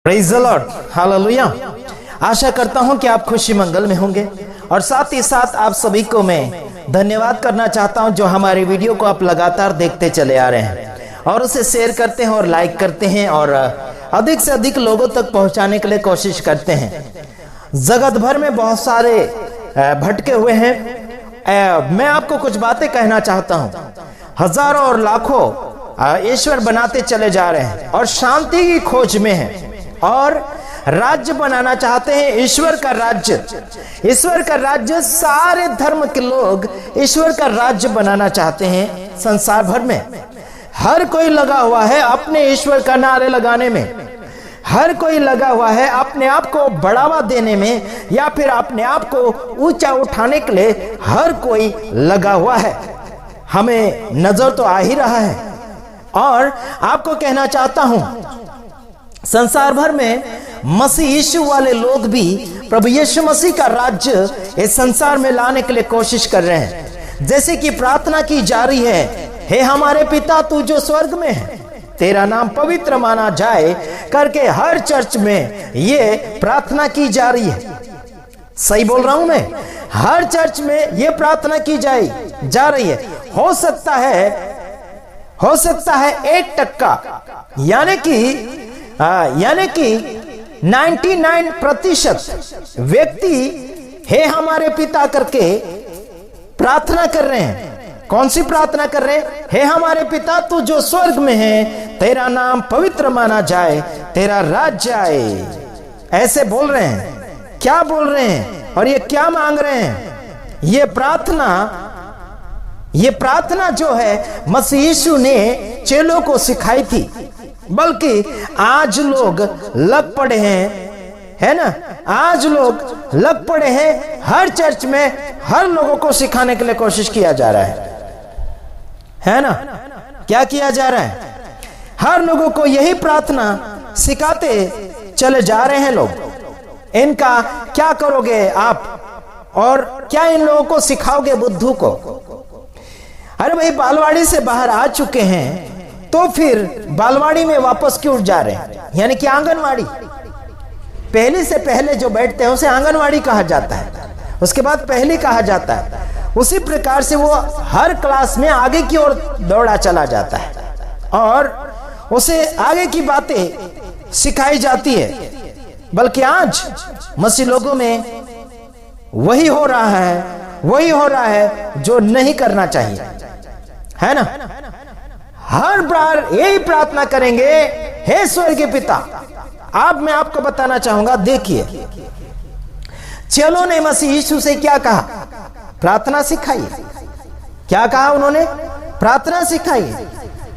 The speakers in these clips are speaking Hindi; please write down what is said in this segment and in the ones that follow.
Praise the Lord, hallelujah. आशा करता हूं कि आप खुशी मंगल में होंगे और साथ ही साथ आप सभी को मैं धन्यवाद करना चाहता हूं जो हमारे वीडियो को आप लगातार देखते चले आ रहे हैं और उसे शेयर करते हैं और लाइक करते हैं और अधिक से अधिक लोगों तक पहुंचाने के लिए कोशिश करते हैं। जगत भर में बहुत सारे भटके हुए हैं। मैं आपको कुछ बातें कहना चाहता हूं। हजारों और लाखों ईश्वर बनाते चले जा रहे हैं और शांति की खोज में हैं और राज्य बनाना चाहते हैं। ईश्वर का राज्य सारे धर्म के लोग ईश्वर का राज्य बनाना चाहते हैं। संसार भर में हर कोई लगा हुआ है अपने ईश्वर का नारे लगाने में, हर कोई लगा हुआ है अपने आप को बढ़ावा देने में या फिर अपने आप को ऊंचा उठाने के लिए हर कोई लगा हुआ है। हमें नजर तो आ ही रहा है और आपको कहना चाहता हूं संसार भर में मसीह यीशु वाले लोग भी प्रभु यीशु मसीह का राज्य इस संसार में लाने के लिए कोशिश कर रहे हैं। जैसे कि प्रार्थना की जा रही है, हे हमारे पिता तू जो स्वर्ग में है, तेरा नाम पवित्र माना जाए करके हर चर्च में ये प्रार्थना की जा रही है। सही बोल रहा हूं मैं? हर चर्च में ये प्रार्थना की जा रही है। हो सकता है 1% यानी कि 99% व्यक्ति हे हमारे पिता करके प्रार्थना कर रहे हैं। कौन सी प्रार्थना कर रहे हैं? हे हमारे पिता तू जो स्वर्ग में है, तेरा नाम पवित्र माना जाए, तेरा राज्य आए। ऐसे बोल रहे हैं। क्या बोल रहे हैं और ये क्या मांग रहे हैं? ये प्रार्थना जो है मसीह यीशु ने चेलों को सिखाई थी, बल्कि आज लोग लग पड़े हैं, है ना? आज लोग लग पड़े हैं हर चर्च में हर लोगों को सिखाने के लिए कोशिश किया जा रहा है ना? क्या किया जा रहा है? हर लोगों को यही प्रार्थना सिखाते चले जा रहे हैं लोग। इनका क्या करोगे आप और क्या इन लोगों को सिखाओगे बुद्धू को? अरे भाई, बालवाड़ी से बाहर आ चुके हैं तो फिर बालवाड़ी में वापस क्यों जा रहे हैं? यानी कि आंगनवाड़ी। पहली से पहले जो बैठते हैं उसे आंगनवाड़ी कहा जाता है, उसके बाद पहली कहा जाता है। उसी प्रकार से वो हर क्लास में आगे की ओर दौड़ा चला जाता है और उसे आगे की बातें सिखाई जाती है। बल्कि आज मसीह लोगों में वही हो रहा है जो नहीं करना चाहिए, है ना? हर बार यही प्रार्थना करेंगे, हे स्वर्गीय पिता। अब मैं आपको बताना चाहूंगा, देखिए चेलों ने मसीह यीशु से क्या कहा? प्रार्थना सिखाई। क्या कहा उन्होंने? प्रार्थना सिखाई।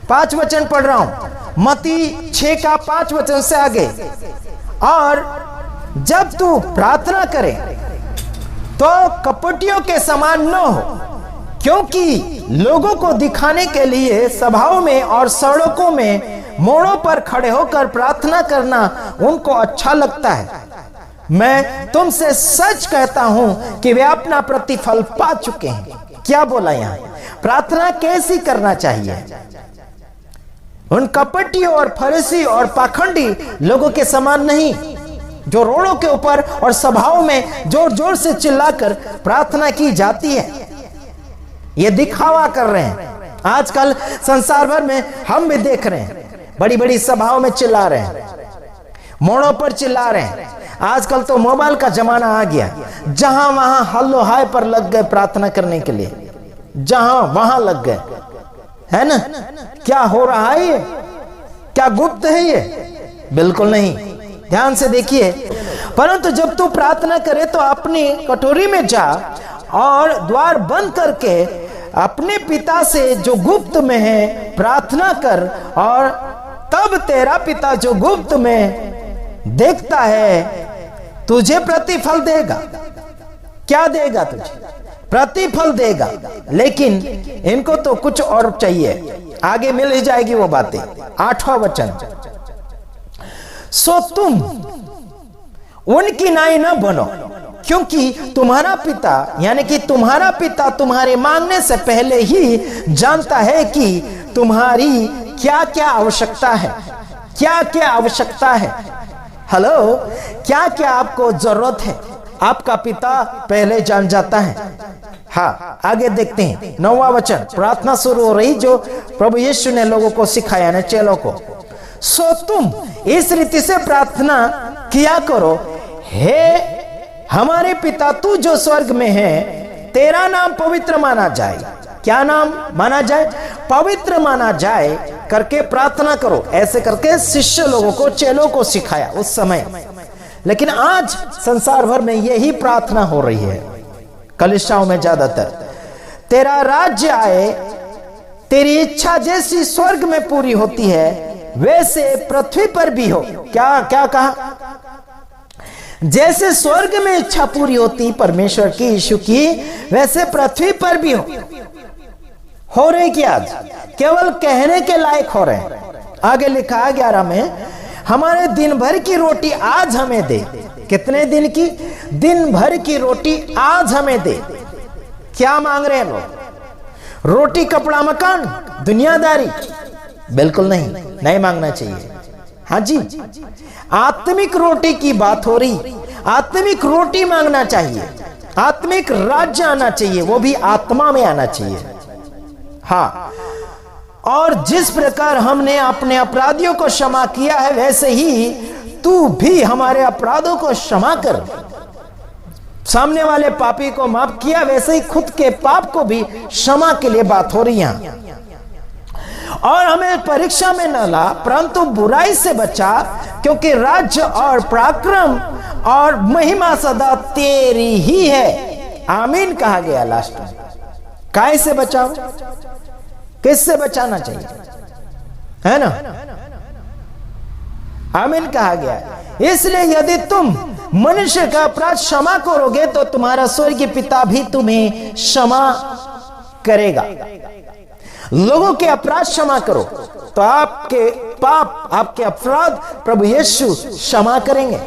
5 वचन पढ़ रहा हूं, मत्ती 6 का 5 वचन से आगे। और जब तू प्रार्थना करे तो कपटियों के समान न हो, क्योंकि लोगों को दिखाने के लिए सभाओं में और सड़कों में मोड़ों पर खड़े होकर प्रार्थना करना उनको अच्छा लगता है। मैं तुमसे सच कहता हूं कि वे अपना प्रतिफल पा चुके हैं। क्या बोला यहां? प्रार्थना कैसी करना चाहिए? उन कपटियों और फरीसी और पाखंडी लोगों के समान नहीं, जो रोडों के ऊपर और सभाओं में जोर जोर से चिल्लाकर प्रार्थना की जाती है। ये दिखावा कर रहे हैं। आजकल संसार भर में हम भी देख रहे हैं, बड़ी बड़ी सभाओं में चिल्ला रहे हैं, मोड़ों पर चिल्ला रहे हैं। आजकल तो मोबाइल का जमाना आ गया, जहां वहां हल्लो हाय पर लग गए प्रार्थना करने के लिए, जहां वहां लग गए, है ना? क्या हो रहा है ये? क्या गुप्त है ये? बिल्कुल नहीं। ध्यान से देखिए। परंतु जब तू प्रार्थना करे तो अपनी कटोरी में जा और द्वार बंद करके अपने पिता से जो गुप्त में है प्रार्थना कर, और तब तेरा पिता जो गुप्त में देखता है तुझे प्रतिफल देगा। क्या देगा? तुझे प्रतिफल देगा। लेकिन इनको तो कुछ और चाहिए। आगे मिल ही जाएगी वो बातें। 8वां वचन, सो तुम उनकी नाई न बनो, क्योंकि तुम्हारा पिता यानी कि तुम्हारा पिता तुम्हारे मांगने से पहले ही जानता है कि तुम्हारी क्या क्या आवश्यकता है, क्या क्या आवश्यकता है। हेलो, क्या क्या आपको जरूरत है आपका पिता पहले जान जाता है। हाँ, आगे देखते हैं 9वां वचन। प्रार्थना शुरू हो रही जो प्रभु यीशु ने लोगों को सिखाया ना, चेलों को। सो तुम इस रीति से प्रार्थना किया करो, हे हमारे पिता तू जो स्वर्ग में है, तेरा नाम पवित्र माना जाए। क्या नाम माना जाए? पवित्र माना जाए करके प्रार्थना करो। ऐसे करके शिष्य लोगों को, चेलों को सिखाया उस समय। लेकिन आज संसार भर में यही प्रार्थना हो रही है, कलीसियाओं में ज्यादातर। तेरा राज्य आए, तेरी इच्छा जैसी स्वर्ग में पूरी होती है वैसे पृथ्वी पर भी हो। क्या क्या कहा? जैसे स्वर्ग में इच्छा पूरी होती परमेश्वर की, यीशु की, वैसे पृथ्वी पर भी हो रही कि आज केवल कहने के लायक हो रहे हैं। आगे लिखा है 11 में, हमारे दिन भर की रोटी आज हमें दे। कितने दिन की? दिन भर की रोटी आज हमें दे। क्या मांग रहे हैं लोग? रोटी, कपड़ा, मकान, दुनियादारी? बिल्कुल नहीं मांगना चाहिए। हाँ जी, आत्मिक रोटी की बात हो रही। आत्मिक रोटी मांगना चाहिए, आत्मिक राज्य आना चाहिए, वो भी आत्मा में आना चाहिए। हाँ, और जिस प्रकार हमने अपने अपराधियों को क्षमा किया है, वैसे ही तू भी हमारे अपराधों को क्षमा कर। सामने वाले पापी को माफ किया, वैसे ही खुद के पाप को भी क्षमा के लिए बात हो रही है। और हमें परीक्षा में न ला, परंतु बुराई से बचा, क्योंकि राज्य और पराक्रम और महिमा सदा तेरी ही है। आमीन कहा गया लास्ट में। काय से बचाओ? किससे बचाना चाहिए, है ना? आमीन कहा गया। इसलिए यदि तुम मनुष्य का अपराध क्षमा करोगे तो तुम्हारा स्वर्गीय पिता भी तुम्हें क्षमा करेगा। लोगों के अपराध क्षमा करो तो आपके पाप, आपके अपराध प्रभु यीशु क्षमा करेंगे।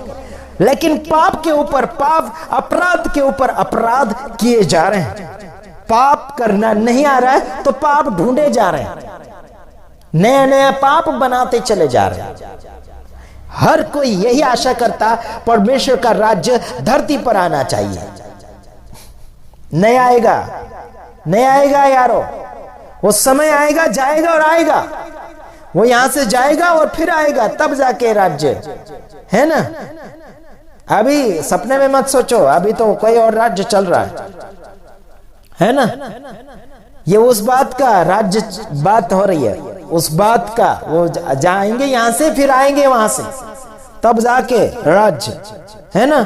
लेकिन पाप के ऊपर पाप, अपराध के ऊपर अपराध किए जा रहे हैं। पाप करना नहीं आ रहा है तो पाप ढूंढे जा रहे हैं, नया नया पाप बनाते चले जा रहे हैं। हर कोई यही आशा करता परमेश्वर का राज्य धरती पर आना चाहिए। नहीं आएगा, नहीं आएगा यारो। वो समय आएगा, जाएगा और आएगा। वो यहां से जाएगा और फिर आएगा, तब जाके राज्य, है ना? अभी सपने में मत सोचो, अभी तो कोई और राज्य चल रहा है ना? ये उस बात का राज्य बात हो रही है, उस बात का। वो जाएंगे यहां से, फिर आएंगे वहां से, तब जाके राज्य, है ना?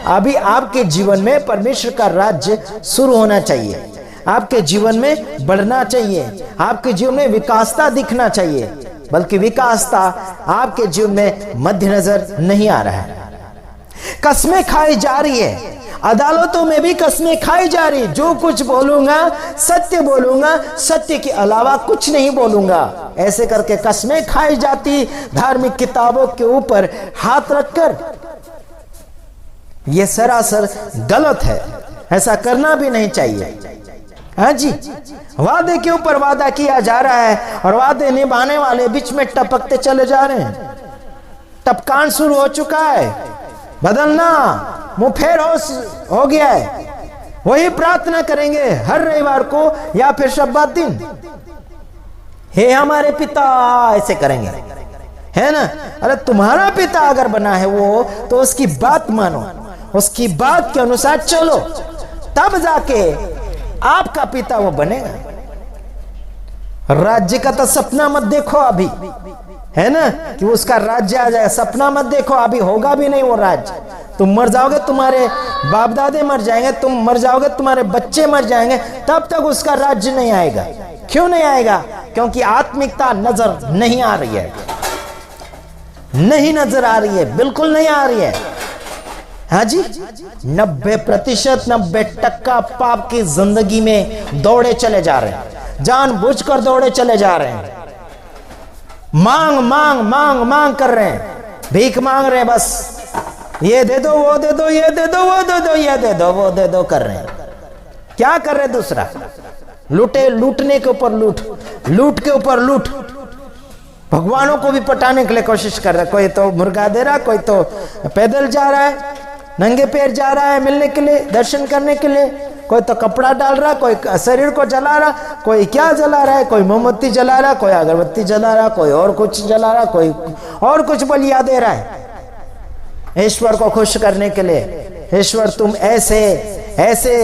अभी आपके जीवन में परमेश्वर का राज्य शुरू होना चाहिए। आपके जीवन में बढ़ना चाहिए, आपके जीवन में विकासता दिखना चाहिए। बल्कि विकासता आपके जीवन में मद्देनजर नहीं आ रहा है। कसमें खाई जा रही है, अदालतों में भी कसमें खाई जा रही। जो कुछ बोलूंगा सत्य बोलूंगा, सत्य के अलावा कुछ नहीं बोलूंगा, ऐसे करके कसमें खाई जाती धार्मिक किताबों के ऊपर हाथ रखकर। यह सरासर गलत है, ऐसा करना भी नहीं चाहिए। हाँ जी, वादे के ऊपर वादा किया जा रहा है और वादे निभाने वाले बीच में टपकते चले जा रहे हैं। टपकान शुरू हो चुका है, बदलना मुंहफेर हो गया है। वही प्रार्थना करेंगे हर रविवार को या फिर शब्बात दिन, हे हमारे पिता, ऐसे करेंगे, है ना? अरे तुम्हारा पिता अगर बना है वो, तो उसकी बात मानो, उसकी बात के अनुसार चलो, तब जाके आपका पिता वो बनेगा। राज्य का तो सपना मत देखो अभी, है ना, कि उसका राज्य आ जाए। सपना मत देखो, अभी होगा भी नहीं वो राज्य। तुम मर जाओगे, तुम्हारे बाप दादे मर जाएंगे, तुम मर जाओगे, तुम्हारे बच्चे मर जाएंगे, तब तक उसका राज्य नहीं आएगा। क्यों नहीं आएगा? क्योंकि आत्मिकता नजर नहीं आ रही है, नहीं नजर आ रही है, बिल्कुल नहीं आ रही है। हाँ जी, 90%, 90% पाप की जिंदगी में दौड़े चले जा रहे हैं, जानबूझकर दौड़े चले जा रहे हैं। मांग मांग मांग मांग कर रहे हैं, भीख मांग रहे हैं, बस ये दे दो, वो दे दो, ये दे दो, वो दे दो, ये दे दो, वो दे दो कर रहे हैं। क्या कर रहे हैं? दूसरा लूटे, लूटने के ऊपर लूट, लूट के ऊपर लूट, भगवानों को भी पटाने के लिए कोशिश कर रहा है। कोई तो मुर्गा दे रहा, कोई तो पैदल जा रहा है, नंगे पैर जा रहा है मिलने के लिए, दर्शन करने के लिए, कोई तो कपड़ा डाल रहा, कोई शरीर को जला रहा, कोई क्या जला रहा है, कोई मोमबत्ती जला रहा, कोई अगरबत्ती जला रहा, कोई और कुछ जला रहा, कोई और कुछ बलिया दे रहा है ईश्वर को खुश करने के लिए। ईश्वर तुम ऐसे ऐसे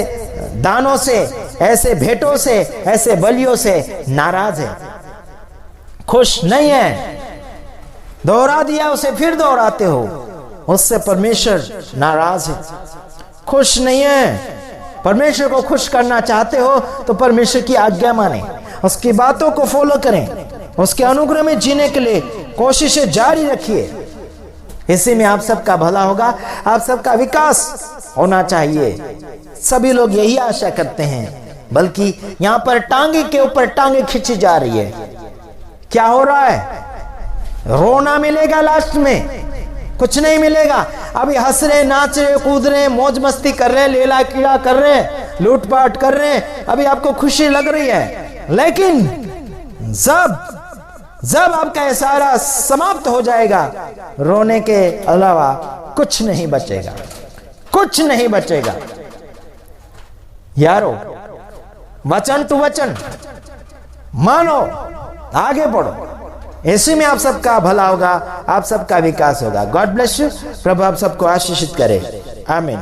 दानों से, ऐसे भेंटों से, ऐसे बलियों से नाराज है, खुश नहीं है। दोहरा दिया उसे फिर दोहराते हो, उससे परमेश्वर नाराज है, खुश नहीं है। परमेश्वर को खुश करना चाहते हो तो परमेश्वर की आज्ञा माने, उसकी बातों को फॉलो करें, उसके अनुग्रह में जीने के लिए कोशिशें जारी रखिए। इसी में आप सबका भला होगा, आप सबका विकास होना चाहिए। सभी लोग यही आशा करते हैं, बल्कि यहां पर टांगे के ऊपर टांगे खींची जा रही है। क्या हो रहा है? रोना मिलेगा लास्ट में, कुछ नहीं मिलेगा। अभी हंस रहे, नाच रहे, कूद रहे, मौज मस्ती कर रहे, लीला कीड़ा कर रहे, लूटपाट कर रहे, अभी आपको खुशी लग रही है। लेकिन जब आपका ये सारा समाप्त हो जाएगा, रोने के अलावा कुछ नहीं बचेगा, कुछ नहीं बचेगा। यारो, वचन टू वचन मानो, आगे बढ़ो। इसी में आप सबका भला होगा, आप सबका विकास होगा। God bless you. प्रभु आप सबको आशीषित करे। आमीन।